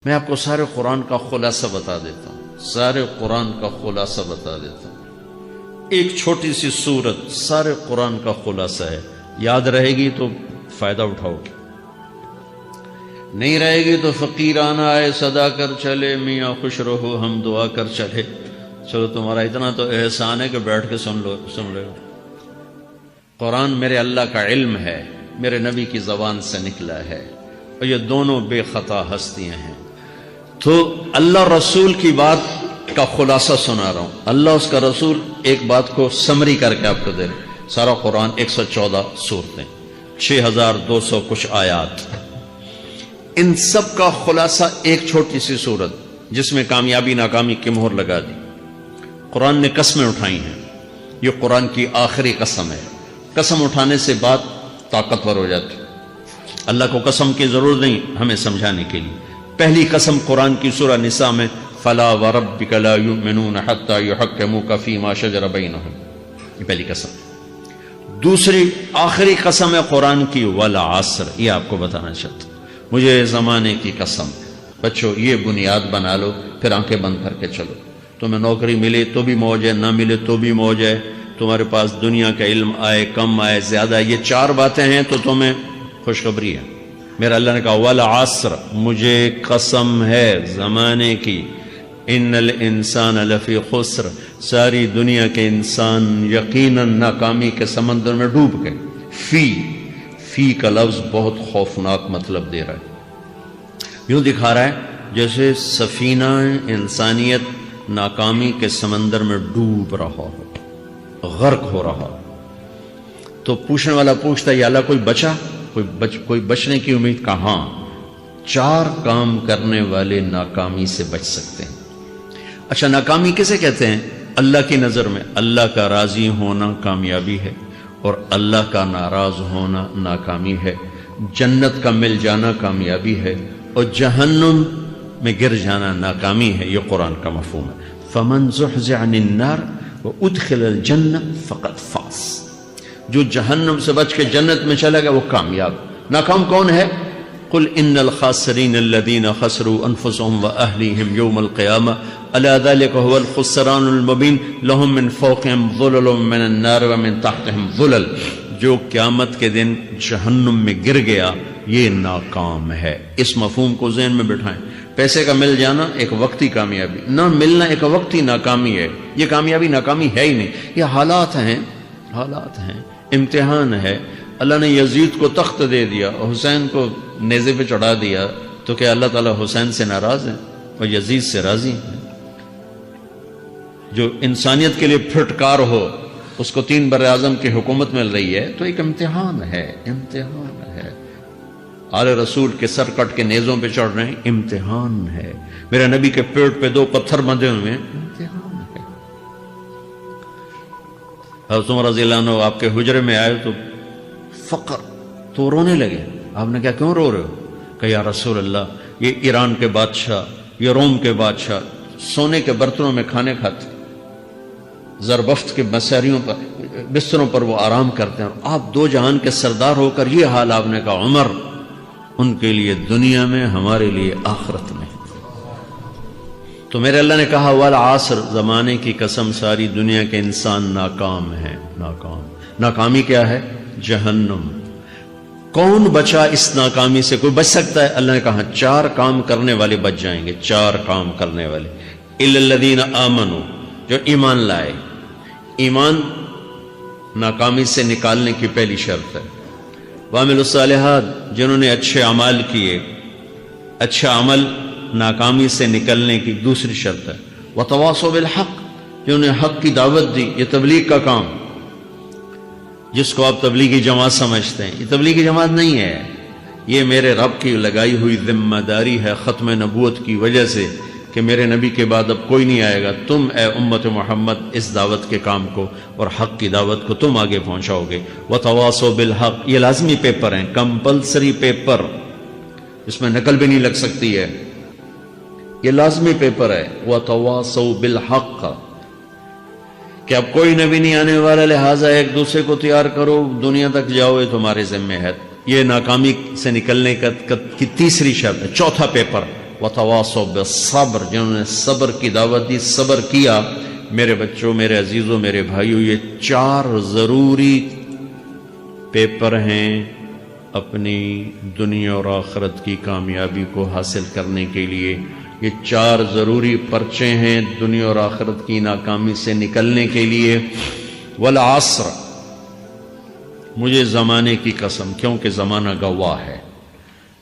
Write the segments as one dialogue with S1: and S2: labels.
S1: میں آپ کو سارے قرآن کا خلاصہ بتا دیتا ہوں، سارے قرآن کا خلاصہ بتا دیتا ہوں۔ ایک چھوٹی سی سورت سارے قرآن کا خلاصہ ہے، یاد رہے گی تو فائدہ اٹھاؤ گے، نہیں رہے گی تو فقیرانہ آئے صدا کر چلے، میاں خوش رہو ہم دعا کر چلے۔ چلو تمہارا اتنا تو احسان ہے کہ بیٹھ کے سن رہے ہو۔ قرآن میرے اللہ کا علم ہے، میرے نبی کی زبان سے نکلا ہے، اور یہ دونوں بے خطا ہستیاں ہیں۔ تو اللہ رسول کی بات کا خلاصہ سنا رہا ہوں، اللہ اس کا رسول ایک بات کو سمری کر کے آپ کو دے رہے۔ سارا قرآن 114 سورتیں، 6200 کچھ آیات، ان سب کا خلاصہ ایک چھوٹی سی سورت جس میں کامیابی ناکامی کی مہر لگا دی۔ قرآن نے قسمیں اٹھائی ہیں، یہ قرآن کی آخری قسم ہے۔ قسم اٹھانے سے بات طاقتور ہو جاتی، اللہ کو قسم کی ضرورت نہیں ہمیں سمجھانے کے لیے۔ پہلی قسم قرآن کی سورہ نساء میں فَلَا وَرَبِّكَ لَا يُؤْمِنُونَ حَتَّى يُحَكِّمُوكَ فِي مَا شَجَرَ بَيْنَهُمْ، یہ پہلی قسم۔ دوسری آخری قسم ہے قرآن کی وَالْعَصْرِ، یہ آپ کو بتانا چاہتا ہوں، مجھے زمانے کی قسم۔ بچوں یہ بنیاد بنا لو، پھر آنکھیں بند کر کے چلو۔ تمہیں نوکری ملے تو بھی موج ہے، نہ ملے تو بھی موج ہے، تمہارے پاس دنیا کا علم آئے کم آئے زیادہ، یہ چار باتیں ہیں تو تمہیں خوشخبری ہے۔ میرا اللہ نے کہا والعصر، مجھے قسم ہے زمانے کی، ان الانسان لفی خسر، ساری دنیا کے انسان یقیناً ناکامی کے سمندر میں ڈوب گئے۔ فی کا لفظ بہت خوفناک مطلب دے رہا ہے، یوں دکھا رہا ہے جیسے سفینہ انسانیت ناکامی کے سمندر میں ڈوب رہا ہو، غرق ہو رہا۔ تو پوچھنے والا پوچھتا ہے یا اللہ کوئی بچا، کوئی بچنے کی امید؟ کہاں؟ چار کام کرنے والے ناکامی سے بچ سکتے ہیں۔ اچھا ناکامی کسے کہتے ہیں؟ اللہ کی نظر میں اللہ کا راضی ہونا کامیابی ہے، اور اللہ کا ناراض ہونا ناکامی ہے۔ جنت کا مل جانا کامیابی ہے، اور جہنم میں گر جانا ناکامی ہے۔ یہ قرآن کا مفہوم ہے۔ فَمَنْ زُحْزِحَ عَنِ النَّارِ وَأُدْخِلَ الْجَنَّةَ فَقَدْ فَازَ، جو جہنم سے بچ کے جنت میں چلا گیا وہ کامیاب۔ ناکام کون ہے؟ قُلْ إِنَّ الْخَاسِرِينَ الَّذِينَ خَسِرُوا أَنفُسَهُمْ وَأَهْلِيهِمْ يَوْمَ الْقِيَامَةِ أَلَا ذَلِكَ هُوَ الْخُسْرَانُ الْمُبِينُ لَهُم مِّن فَوْقِهِمْ ظُلَلٌ مِّنَ النَّارِ وَمِن تَحْتِهِمْ ظُلَلٌ، جو قیامت کے دن جہنم میں گر گیا یہ ناکام ہے۔ اس مفہوم کو ذہن میں بٹھائیں۔ پیسے کا مل جانا ایک وقتی کامیابی، نہ ملنا ایک وقتی ناکامی ہے۔ یہ کامیابی ناکامی ہے ہی نہیں، یہ حالات ہیں، امتحان ہے۔ اللہ نے یزید کو تخت دے دیا، حسین کو نیزے پہ چڑھا دیا، تو کیا اللہ تعالیٰ حسین سے ناراض ہے اور یزید سے راضی ہے؟ جو انسانیت کے لیے پھٹکار ہو اس کو 3 براعظم کی حکومت مل رہی ہے تو ایک امتحان ہے۔ آل رسول کے سر کٹ کے نیزوں پہ چڑھ رہے ہیں، امتحان ہے۔ میرے نبی کے پیٹ پہ 2 پتھر بندھے ہوئے ہیں، امتحان ہے۔ حضرت عمر رضی اللہ عنہ آپ کے حجرے میں آئے تو فقر، تو رونے لگے۔ آپ نے کہا کیوں رو رہے ہو؟ کہ یا رسول اللہ یہ ایران کے بادشاہ، یہ روم کے بادشاہ سونے کے برتنوں میں کھانے کھاتے، زربفت کے بستروں پر وہ آرام کرتے ہیں، آپ 2 جہان کے سردار ہو کر یہ حال۔ آپ نے کہا عمر ان کے لیے دنیا میں، ہمارے لیے آخرت میں۔ تو میرے اللہ نے کہا والعصر، زمانے کی قسم ساری دنیا کے انسان ناکام ہیں، ناکامی کیا ہے؟ جہنم۔ کون بچا اس ناکامی سے؟ کوئی بچ سکتا ہے؟ اللہ نے کہا 4 کام کرنے والے بچ جائیں گے، 4 کام کرنے والے۔ اِلَّا الَّذِينَ آمَنُوا، جو ایمان لائے۔ ایمان ناکامی سے نکالنے کی پہلی شرط ہے۔ وَعَمِلُوا الصَّالِحَاتِ، جنہوں نے اچھے اعمال کیے، اچھا عمل ناکامی سے نکلنے کی دوسری شرط ہے۔ وَتَوَاصَوْا بِالْحَقِّ، جنہوں نے حق کی دعوت دی۔ یہ تبلیغ کا کام، جس کو آپ تبلیغی جماعت سمجھتے ہیں، یہ تبلیغی جماعت نہیں ہے، یہ میرے رب کی لگائی ہوئی ذمہ داری ہے ختم نبوت کی وجہ سے کہ میرے نبی کے بعد اب کوئی نہیں آئے گا، تم اے امت محمد اس دعوت کے کام کو اور حق کی دعوت کو تم آگے پہنچاؤ گے۔ وَتَوَاصَوْا بِالْحَقِّ، یہ لازمی پیپر ہیں، کمپلسری پیپر، اس میں نقل بھی نہیں لگ سکتی ہے، یہ لازمی پیپر ہے۔ وَتَوَاصَوْا بِالْحَقِّ، کہ اب کوئی نبی نہیں آنے والا، لہٰذا ایک دوسرے کو تیار کرو، دنیا تک جاؤ، یہ تمہارے ذمہ ہے۔ یہ ناکامی سے نکلنے کی تیسری شرط ہے۔ چوتھا پیپر وتواصوا بالصبر، جنہوں نے صبر کی دعوت دی، صبر کیا۔ میرے بچوں، میرے عزیزوں، میرے بھائیوں، یہ 4 ضروری پیپر ہیں اپنی دنیا اور آخرت کی کامیابی کو حاصل کرنے کے لیے۔ یہ 4 ضروری پرچے ہیں دنیا اور آخرت کی ناکامی سے نکلنے کے لیے۔ والعصر، مجھے زمانے کی قسم، کیونکہ زمانہ گواہ ہے،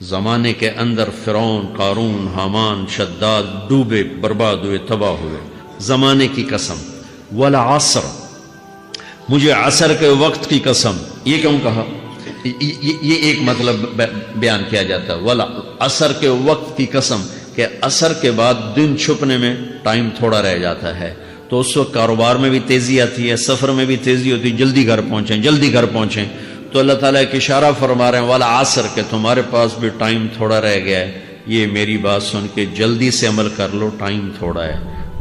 S1: زمانے کے اندر فرعون، قارون، حامان، شداد ڈوبے، برباد ہوئے، تباہ ہوئے، زمانے کی قسم۔ والعصر، مجھے عصر کے وقت کی قسم۔ یہ کیوں کہا؟ یہ ایک مطلب بیان کیا جاتا ہے، والعصر کے وقت کی قسم، کہ عصر کے بعد دن چھپنے میں ٹائم تھوڑا رہ جاتا ہے، تو اس وقت کاروبار میں بھی تیزی آتی ہے، سفر میں بھی تیزی ہوتی ہے، جلدی گھر پہنچیں، جلدی گھر پہنچیں۔ تو اللہ تعالیٰ ایک اشارہ فرما رہے ہیں والعصر، کہ تمہارے پاس بھی ٹائم تھوڑا رہ گیا ہے، یہ میری بات سن کے جلدی سے عمل کر لو، ٹائم تھوڑا ہے،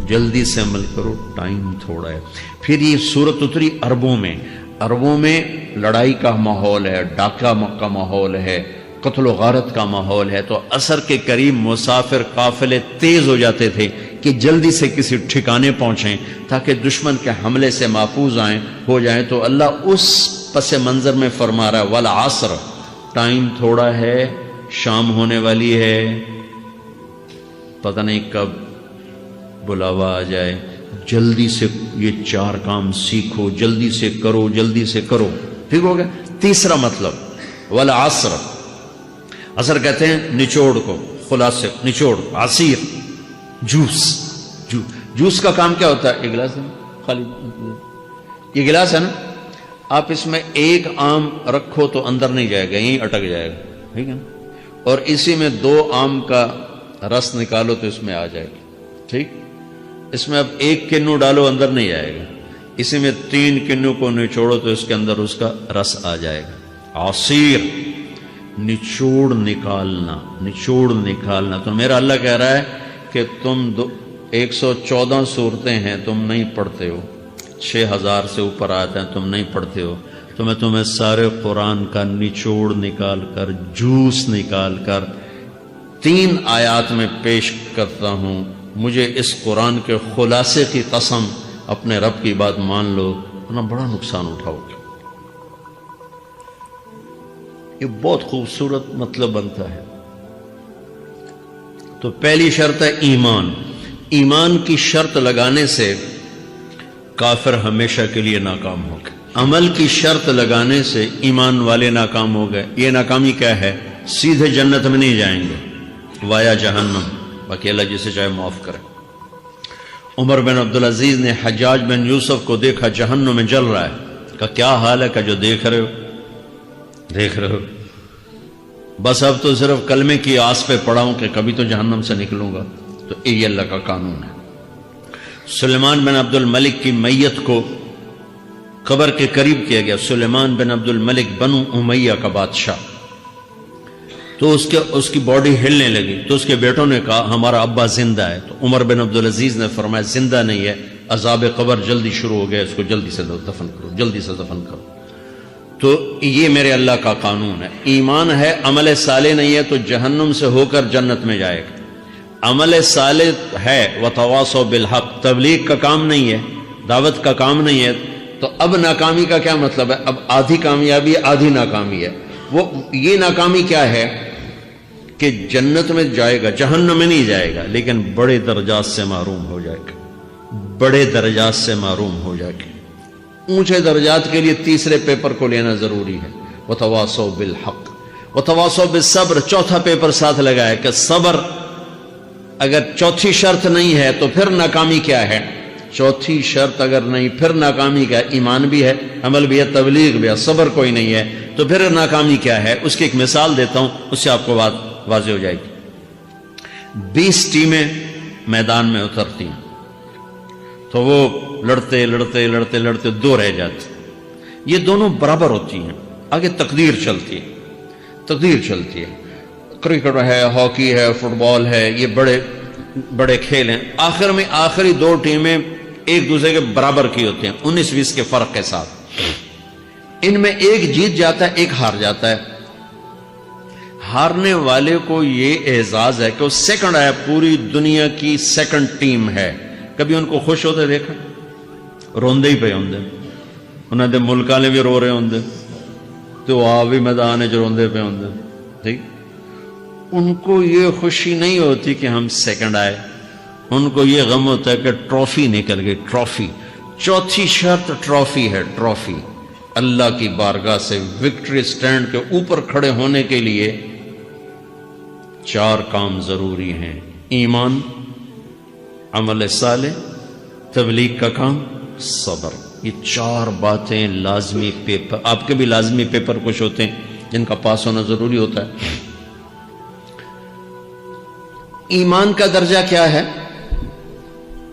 S1: جلدی سے عمل کرو، ٹائم تھوڑا ہے۔ پھر یہ صورت اتری عربوں میں، عربوں میں لڑائی کا ماحول ہے، ڈاکہ کا ماحول ہے، قتل و غارت کا ماحول ہے، تو عصر کے قریب مسافر قافلے تیز ہو جاتے تھے کہ جلدی سے کسی ٹھکانے پہنچیں تاکہ دشمن کے حملے سے محفوظ ہو جائیں۔ تو اللہ اس پس منظر میں فرما رہا ہے والعصر، ٹائم تھوڑا ہے، شام ہونے والی ہے، پتہ نہیں کب بلاوا آ جائے، جلدی سے یہ 4 کام سیکھو، جلدی سے کرو، جلدی سے کرو۔ ٹھیک ہو گیا؟ تیسرا مطلب والعصر، عصر کہتے ہیں نچوڑ کو، خلاصے، نچوڑ، عصیر، جوس کا کام کیا ہوتا ہے؟ ایک گلاس ہے خالی، یہ گلاس ہے نا، آپ اس میں 1 آم رکھو تو اندر نہیں جائے گا، یہیں اٹک جائے گا، ٹھیک ہے نا، اور اسی میں 2 آم کا رس نکالو تو اس میں آ جائے گا، ٹھیک۔ اس میں اب 1 کنو ڈالو، اندر نہیں آئے گا، اسی میں 3 کنو کو نچوڑو تو اس کے اندر اس کا رس آ جائے گا۔ عصیر، نچوڑ نکالنا، نچوڑ نکالنا۔ تو میرا اللہ کہہ رہا ہے کہ تم 114 صورتیں ہیں، تم نہیں پڑھتے ہو، 6000 سے اوپر آتے ہیں، تم نہیں پڑھتے ہو، تو میں تمہیں سارے قرآن کا نچوڑ نکال کر، جوس نکال کر 3 آیات میں پیش کرتا ہوں۔ مجھے اس قرآن کے خلاصے کی قسم، اپنے رب کی بات مان لو، ورنہ بڑا نقصان اٹھاؤ گے۔ یہ بہت خوبصورت مطلب بنتا ہے۔ تو پہلی شرط ہے ایمان۔ ایمان کی شرط لگانے سے کافر ہمیشہ کے لیے ناکام ہو گئے، عمل کی شرط لگانے سے ایمان والے ناکام ہو گئے۔ یہ ناکامی کیا ہے؟ سیدھے جنت میں نہیں جائیں گے، وایا جہنم، باقی اللہ جسے چاہے معاف کرے۔ عمر بن عبدالعزیز نے حجاج بن یوسف کو دیکھا جہنم میں جل رہا ہے، کہا کیا حال ہے؟ کہ جو دیکھ رہے ہو، بس اب تو صرف کلمے کی آس پہ پڑا ہوں کہ کبھی تو جہنم سے نکلوں گا۔ تو یہ اللہ کا قانون ہے۔ سلیمان بن عبد الملک کی میت کو قبر کے قریب کیا گیا، سلیمان بن عبد الملک بنو امیہ کا بادشاہ، تو اس کی باڈی ہلنے لگی، تو اس کے بیٹوں نے کہا ہمارا ابا زندہ ہے، تو عمر بن عبدالعزیز نے فرمایا زندہ نہیں ہے، عذاب قبر جلدی شروع ہو گیا، اس کو جلدی سے دفن کرو، جلدی سے دفن کرو۔ تو یہ میرے اللہ کا قانون ہے۔ ایمان ہے، عمل صالح نہیں ہے تو جہنم سے ہو کر جنت میں جائے گا۔ عمل صالح ہے، وتواصوا بالحق، تبلیغ کا کام نہیں ہے، دعوت کا کام نہیں ہے، تو اب ناکامی کا کیا مطلب ہے؟ اب آدھی کامیابی ہے، آدھی ناکامی ہے۔ یہ ناکامی کیا ہے کہ جنت میں جائے گا، جہنم میں نہیں جائے گا، لیکن بڑے درجات سے محروم ہو جائے گا، بڑے درجات سے محروم ہو جائے گا۔ اونچے درجات کے لیے تیسرے پیپر کو لینا ضروری ہے، وتواصوا بالحق وتواصوا بالصبر۔ چوتھا پیپر ساتھ لگا ہے کہ صبر، اگر چوتھی شرط نہیں ہے تو پھر ناکامی کیا ہے؟ چوتھی شرط اگر نہیں، پھر ناکامی کیا ہے؟ ایمان بھی ہے، عمل بھی ہے، تبلیغ بھی ہے، صبر کوئی نہیں ہے، تو پھر ناکامی کیا ہے؟ اس کی ایک مثال دیتا ہوں، اس سے آپ کو بات واضح ہو جائے گی۔ 20 ٹیمیں میدان میں اترتی ہیں، تو وہ لڑتے لڑتے لڑتے لڑتے 2 رہ جاتی، یہ دونوں برابر ہوتی ہیں، آگے تقدیر چلتی ہے، تقدیر چلتی ہے۔ کرکٹ ہے، ہاکی ہے، فٹ بال ہے، یہ بڑے بڑے کھیل ہیں۔ آخر میں آخری 2 ٹیمیں ایک دوسرے کے برابر کی ہوتی ہیں، 19-20 کے فرق کے ساتھ۔ ان میں ایک جیت جاتا ہے، ایک ہار جاتا ہے۔ ہارنے والے کو یہ اعزاز ہے کہ وہ سیکنڈ آیا، پوری دنیا کی سیکنڈ ٹیم ہے. کبھی ان کو خوش ہوتے دیکھا؟ روندے ہی پہ ہوندے، انہوں نے ملک والے بھی رو رہے ہوندے تو وہ بھی میدان ہے جو روندے پہ ہوندے. ٹھیک، ان کو یہ خوشی نہیں ہوتی کہ ہم سیکنڈ آئے، ان کو یہ غم ہوتا ہے کہ ٹرافی نکل گئی. ٹرافی، چوتھی شرط ٹرافی ہے. ٹرافی اللہ کی بارگاہ سے وکٹری سٹینڈ کے اوپر کھڑے ہونے کے لیے 4 کام ضروری ہیں: ایمان، عمل صالح، تبلیغ کا کام، صبر. یہ 4 باتیں لازمی پیپر، آپ کے بھی لازمی پیپر کچھ ہوتے ہیں جن کا پاس ہونا ضروری ہوتا ہے. ایمان کا درجہ کیا ہے؟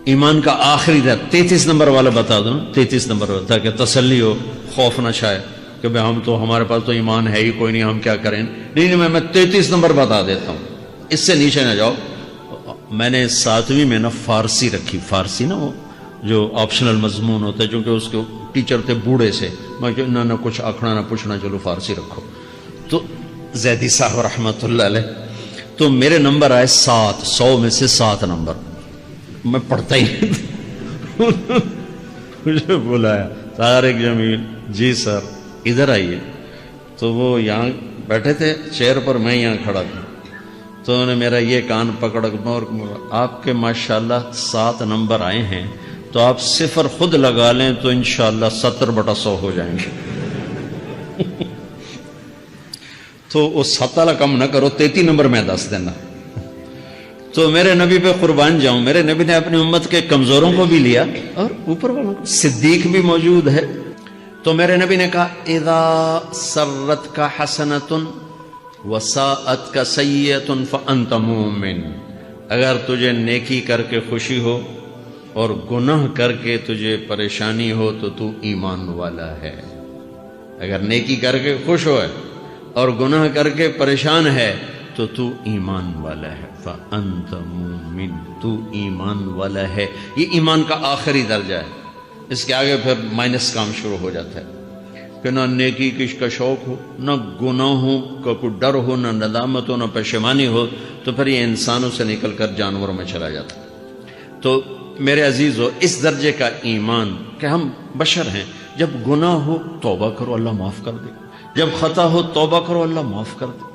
S1: ایمان کا آخری درجہ 33 نمبر والا بتا دوں. 33 نمبر والا تاکہ تسلی ہو، خوف نہ چھائے کہ بھئی ہم تو، ہمارے پاس تو ایمان ہے ہی کوئی نہیں، ہم کیا کریں. نہیں، میں 33 نمبر بتا دیتا ہوں، اس سے نیچے نہ جاؤ. میں نے 7ویں میں نا فارسی رکھی. فارسی نا وہ جو آپشنل مضمون ہوتا ہے، چونکہ اس کے ٹیچر تھے بوڑھے سے، میں نہ کچھ آکھنا نہ پوچھنا، چلو فارسی رکھو. تو زیدی صاحب رحمۃ اللہ علیہ، تو میرے نمبر آئے 7، 100 میں سے 7 نمبر. میں پڑھتا ہی مجھے بلایا طارق جمیل، جی سر ادھر آئیے. تو وہ یہاں بیٹھے تھے چیئر پر، میں یہاں کھڑا تھا. تو انہوں نے میرا یہ کان پکڑ، اور آپ کے ماشاءاللہ 7 نمبر آئے ہیں، تو آپ 0 خود لگا لیں تو انشاءاللہ 70/100 ہو جائیں گے. تو وہ 7 والا کم نہ کرو، 33 نمبر میں 10 دینا. تو میرے نبی پہ قربان جاؤں، میرے نبی نے اپنی امت کے کمزوروں کو بھی لیا اور اوپر والوں کو. صدیق بھی موجود ہے. تو میرے نبی نے کہا اذا سرت کا حسنۃ وساءت کا سیئۃ فانت مومن. اگر تجھے نیکی کر کے خوشی ہو اور گناہ کر کے تجھے پریشانی ہو تو تو ایمان والا ہے. اگر نیکی کر کے خوش ہو اور گناہ کر کے پریشان ہے تو تو ایمان والا ہے. فأنت مومن، تو ایمان والا ہے. یہ ایمان کا آخری درجہ ہے. اس کے آگے پھر مائنس کام شروع ہو جاتا ہے کہ نہ نیکی کش کا شوق ہو، نہ گناہوں کا کوئی ڈر ہو، نہ ندامت ہو، نہ پشیمانی ہو، تو پھر یہ انسانوں سے نکل کر جانوروں میں چلا جاتا ہے. تو میرے عزیزو، اس درجے کا ایمان کہ ہم بشر ہیں، جب گناہ ہو توبہ کرو اللہ معاف کر دے، جب خطا ہو توبہ کرو اللہ معاف کر دے.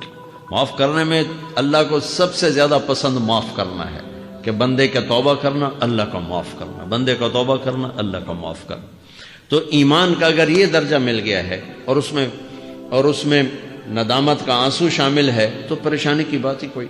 S1: معاف کرنے میں اللہ کو سب سے زیادہ پسند معاف کرنا ہے، کہ بندے کا توبہ کرنا اللہ کا معاف کرنا، بندے کا توبہ کرنا اللہ کا معاف کرنا. تو ایمان کا اگر یہ درجہ مل گیا ہے اور اس میں ندامت کا آنسو شامل ہے تو پریشانی کی بات ہی کوئی